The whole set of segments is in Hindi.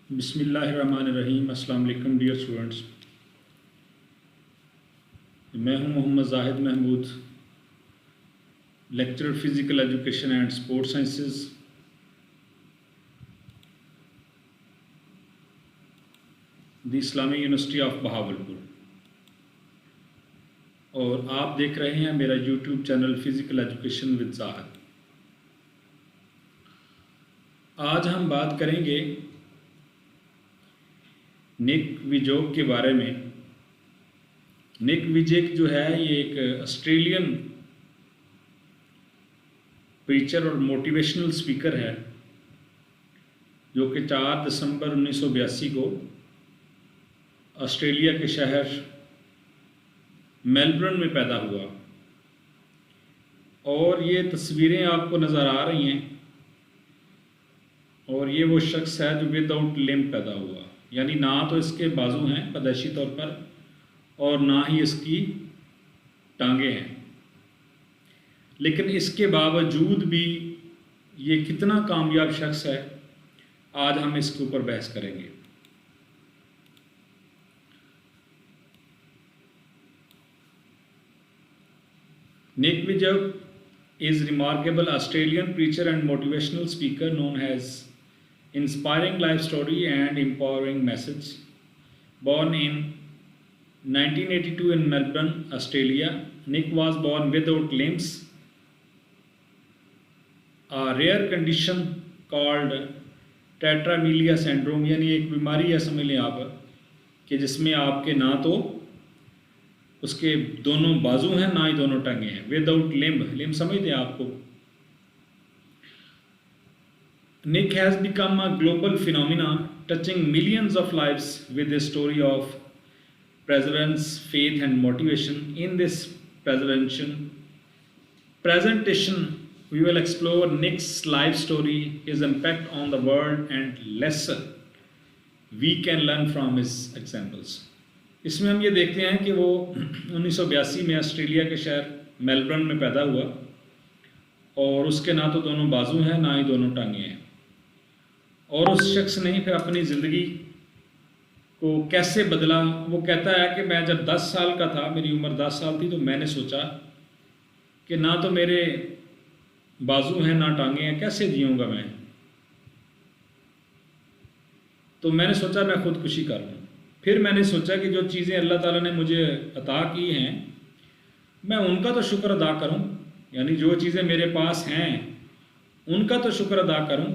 बिस्मिल्लाहिर्रहमानिर्रहीम। अस्सलाम वालेकुम डियर स्टूडेंट्स, मैं हूं Mohammad Zahid Mahmood, lecturer physical education and sports sciences, the Islamia university of Bahawalpur. और आप देख रहे हैं मेरा YouTube channel physical education with Zahid. आज हम बात करेंगे निक विजोग के बारे में। निक विजेक जो है ये एक ऑस्ट्रेलियन प्रीचर और मोटिवेशनल स्पीकर है जो कि 4 दिसंबर 1982 को ऑस्ट्रेलिया के शहर मेलबर्न में पैदा हुआ। और ये तस्वीरें आपको नज़र आ रही हैं, और ये वो शख्स है जो विदाउट लिम्ब पैदा हुआ, यानी ना तो इसके बाजू हैं पैदाइशी तौर पर और ना ही इसकी टांगें हैं। लेकिन इसके बावजूद भी ये कितना कामयाब शख्स है, आज हम इसके ऊपर बहस करेंगे। निक विजोग is remarkable Australian preacher and motivational speaker known as inspiring life story and empowering message. Born in 1982 in Melbourne, Australia, Nick was born without limbs, a rare condition called tetraamelia syndrome, यानी एक बीमारी है समझ लें आप कि जिसमें आपके ना तो उसके दोनों बाजू हैं ना ही दोनों टांगे हैं। विदाउट लिम्ब समझते हैं आपको। Nick has become a global phenomenon touching millions of lives with a story of perseverance, faith and motivation. In this presentation we will explore Nick's life story, his impact on the world and lesson we can learn from his examples. इसमें हम ये देखते हैं कि वो 1982 में ऑस्ट्रेलिया के शहर मेलबर्न में पैदा हुआ और उसके ना तो दोनों बाजू हैं ना ही दोनों टांगे हैं। और उस शख्स ने फिर अपनी ज़िंदगी को कैसे बदला, वो कहता है कि मैं जब 10 साल का था, मेरी उम्र 10 साल थी, तो मैंने सोचा कि ना तो मेरे बाजू हैं ना टांगे हैं, कैसे जीऊँगा मैं। तो मैंने सोचा मैं खुदकुशी कर लूँ। फिर मैंने सोचा कि जो चीज़ें अल्लाह ताला ने मुझे अता की हैं मैं उनका तो शुक्र अदा करूं, यानी जो चीज़ें मेरे पास हैं उनका तो शुक्र अदा करूं।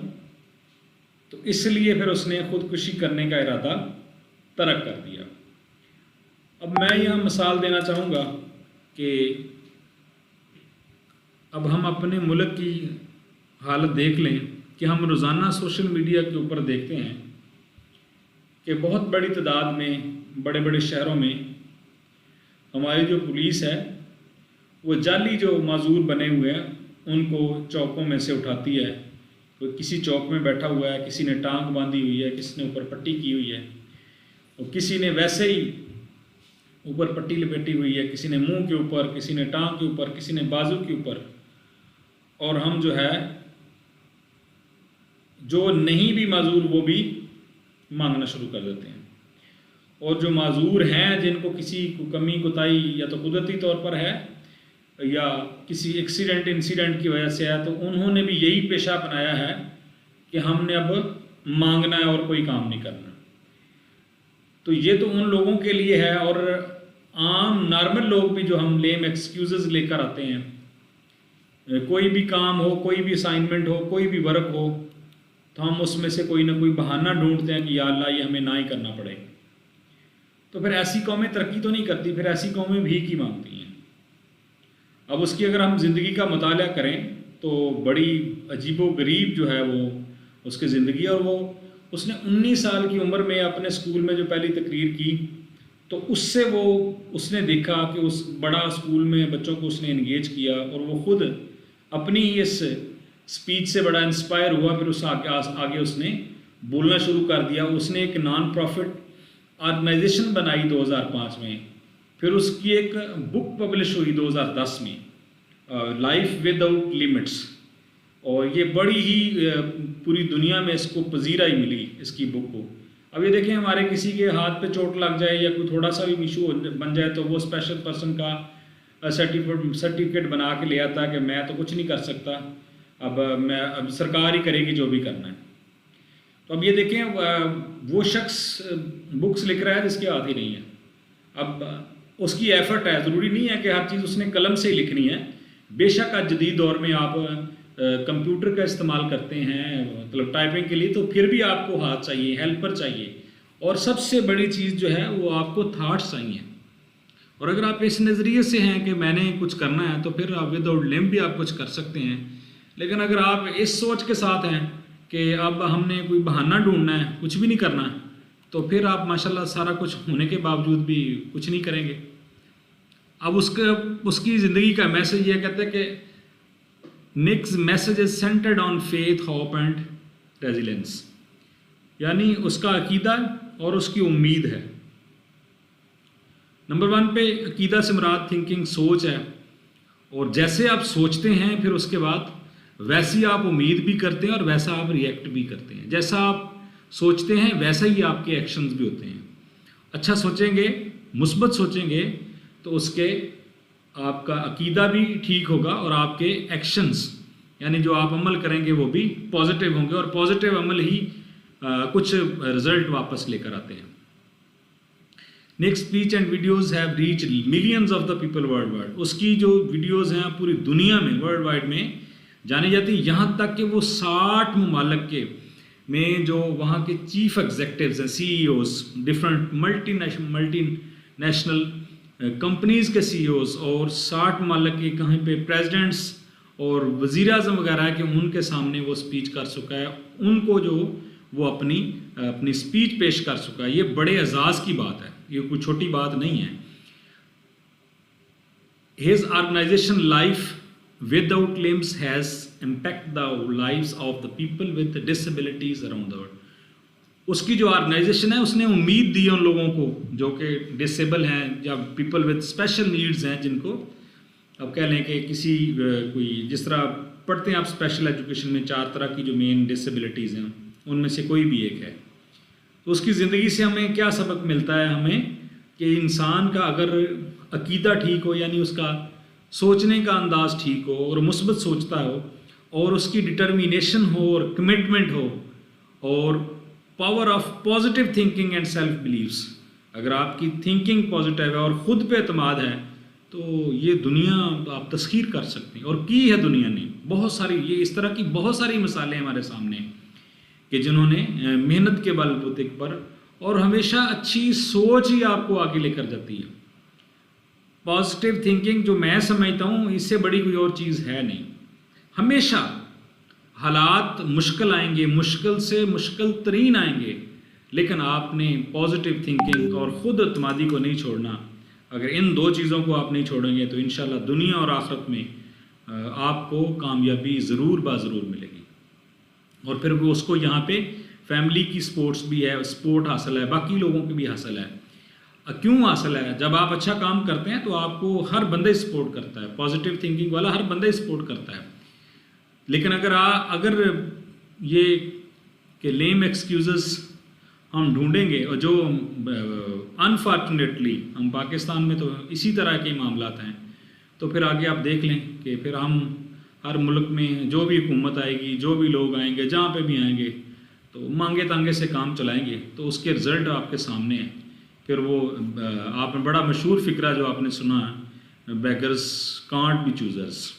तो इसलिए फिर उसने ख़ुदकुशी करने का इरादा तर्क कर दिया। अब मैं यहाँ मिसाल देना चाहूँगा कि अब हम अपने मुल्क की हालत देख लें कि हम रोज़ाना सोशल मीडिया के ऊपर देखते हैं कि बहुत बड़ी तादाद में बड़े बड़े शहरों में हमारी जो पुलिस है वो जाली जो माजूर बने हुए हैं उनको चौकों में से उठाती है। कोई किसी चौक में बैठा हुआ है, किसी ने टांग बांधी हुई है, किसी ने ऊपर पट्टी की हुई है, और किसी ने वैसे ही ऊपर पट्टी लपेटी हुई है, किसी ने मुंह के ऊपर, किसी ने टांग के ऊपर, किसी ने बाजू के ऊपर। और हम जो है जो नहीं भी माजूर वो भी मांगना शुरू कर देते हैं। और जो माजूर हैं जिनको किसी कमी कोताही या तो कुदरती तौर पर है या किसी इंसिडेंट की वजह से है, तो उन्होंने भी यही पेशा अपनाया है कि हमने अब मांगना है और कोई काम नहीं करना। तो ये तो उन लोगों के लिए है। और आम नॉर्मल लोग भी जो हम लेम एक्सक्यूज़ लेकर आते हैं, कोई भी काम हो, कोई भी असाइनमेंट हो, कोई भी वर्क हो, तो हम उसमें से कोई ना कोई बहाना ढूंढते हैं कि या अल्लाह ये हमें ना ही करना पड़ेगा। तो फिर ऐसी कौमें तरक्की तो नहीं करती, फिर ऐसी कौमें भीख ही मांगती हैं। अब उसकी अगर हम ज़िंदगी का मुताला करें तो बड़ी अजीबो-गरीब जो है वो उसकी ज़िंदगी। और वो उसने 19 साल की उम्र में अपने स्कूल में जो पहली तकरीर की, तो उससे वो उसने देखा कि उस बड़ा स्कूल में बच्चों को उसने इंगेज किया और वो ख़ुद अपनी इस स्पीच से बड़ा इंस्पायर हुआ। फिर उस आगे उसने बोलना शुरू कर दिया। उसने एक नॉन प्रॉफिट ऑर्गेनाइजेशन बनाई 2005 में। फिर उसकी एक बुक पब्लिश हुई 2010 में, लाइफ विदाउट लिमिट्स। और ये बड़ी ही पूरी दुनिया में इसको पजीराई मिली इसकी बुक को। अब ये देखें, हमारे किसी के हाथ पे चोट लग जाए या कोई थोड़ा सा भी इशू बन जाए तो वो स्पेशल पर्सन का सर्टिफिकेट बना के ले आता है कि मैं तो कुछ नहीं कर सकता, अब सरकार ही करेगी जो भी करना है। तो अब ये देखें, वो शख्स बुक्स लिख रहा है जिसके हाथ ही नहीं है। अब उसकी एफर्ट है, ज़रूरी नहीं है कि हर चीज़ उसने कलम से ही लिखनी है। बेशक आज जदीद दौर में आप कंप्यूटर का इस्तेमाल करते हैं मतलब टाइपिंग के लिए, तो फिर भी आपको हाथ चाहिए, हेल्पर चाहिए, और सबसे बड़ी चीज़ जो है वो आपको थाट्स चाहिए। और अगर आप इस नज़रिए से हैं कि मैंने कुछ करना है तो फिर आप विदाउट लिम्ब भी आप कुछ कर सकते हैं। लेकिन अगर आप इस सोच के साथ हैं कि अब हमने कोई बहाना ढूंढना है, कुछ भी नहीं करना है, तो फिर आप माशाल्लाह सारा कुछ होने के बावजूद भी कुछ नहीं करेंगे। अब उसकी ज़िंदगी का मैसेज ये कहते हैं कि Nick's message is centered on faith, hope and resilience, यानी उसका अकीदा और उसकी उम्मीद है। नंबर 1 पे अकीदा से मुराद थिंकिंग, सोच है, और जैसे आप सोचते हैं फिर उसके बाद वैसी आप उम्मीद भी करते हैं और वैसा आप रिएक्ट भी करते हैं। जैसा आप सोचते हैं वैसा ही आपके एक्शंस भी होते हैं। अच्छा सोचेंगे, मुस्बत सोचेंगे, तो उसके आपका अकीदा भी ठीक होगा और आपके एक्शंस यानी जो आप अमल करेंगे वो भी पॉजिटिव होंगे, और पॉजिटिव अमल ही कुछ रिजल्ट वापस लेकर आते हैं। Next speech and videos have reach millions of the people world wide. उसकी जो वीडियोस हैं पूरी दुनिया में वर्ल्ड वाइड में जानी जाती है, यहाँ तक कि वो 60 ममालिक के में जो वहाँ के चीफ एग्जेक्टिव्स हैं, CEOs, डिफरेंट मल्टीनेशनल कंपनीज़ के CEOs, और 60 ममालिक के कहीं पे प्रेसिडेंट्स और वज़ीर आज़म वगैरह के उनके सामने वो स्पीच कर चुका है, उनको जो वो अपनी स्पीच पेश कर चुका है। ये बड़े एजाज़ की बात है, ये कोई छोटी बात नहीं है। His organization Life Without Limbs has impact the lives of the people with disabilities around the world. उसकी जो ऑर्गेनाइजेशन है उसने उम्मीद दी उन लोगों को जो कि डिसेबल हैं या पीपल विद स्पेशल नीड्स हैं, जिनको अब कह लें कि किसी कोई जिस तरह पढ़ते हैं आप स्पेशल एजुकेशन में 4 तरह की जो मेन डिसेबिलिटीज़ हैं उनमें से कोई भी एक है। तो उसकी ज़िंदगी से हमें क्या सबक मिलता है हमें कि इंसान का अगर अकीदा ठीक हो, यानी उसका सोचने का अंदाज़ ठीक हो और मुस्बत सोचता हो और उसकी डिटर्मिनेशन हो और कमिटमेंट हो और power of positive thinking and self believes, अगर आपकी थिंकिंग पॉजिटिव है और ख़ुद पे एतमाद है तो ये दुनिया आप तस्खीर कर सकते हैं। और की है दुनिया ने बहुत सारी, ये इस तरह की बहुत सारी मिसालें हमारे सामने कि जिन्होंने मेहनत के बलबूते पर, और हमेशा अच्छी सोच ही आपको आगे लेकर जाती है। पॉजिटिव थिंकिंग जो मैं समझता हूँ इससे बड़ी कोई और चीज़ है नहीं। हमेशा हालात मुश्किल आएंगे, मुश्किल से मुश्किल तरीन आएंगे, लेकिन आपने पॉजिटिव थिंकिंग और ख़ुद एतमादी को नहीं छोड़ना। अगर इन 2 चीज़ों को आप नहीं छोड़ेंगे तो इंशाल्लाह दुनिया और आखिरत में आपको कामयाबी ज़रूर ज़रूर मिलेगी। और फिर वो उसको यहाँ पे फैमिली की सपोर्ट भी है, सपोर्ट हासिल है, बाकी लोगों की भी हासिल है। क्यों हासिल है? जब आप अच्छा काम करते हैं तो आपको हर बंदा सपोर्ट करता है, पॉजिटिव थिंकिंग वाला हर बंदा सपोर्ट करता है। लेकिन अगर ये कि लेम एक्सक्यूज़ेस हम ढूंढेंगे, और जो अनफॉर्चुनेटली हम पाकिस्तान में तो इसी तरह के मामलात हैं, तो फिर आगे आप देख लें कि फिर हम हर मुल्क में जो भी हुकूमत आएगी, जो भी लोग आएंगे, जहाँ पे भी आएंगे, तो मांगे तांगे से काम चलाएंगे, तो उसके रिज़ल्ट आपके सामने हैं। फिर वो आपने बड़ा मशहूर फ़िक्रा जो आपने सुना है, बेगर्स कांट बी चूज़र्स।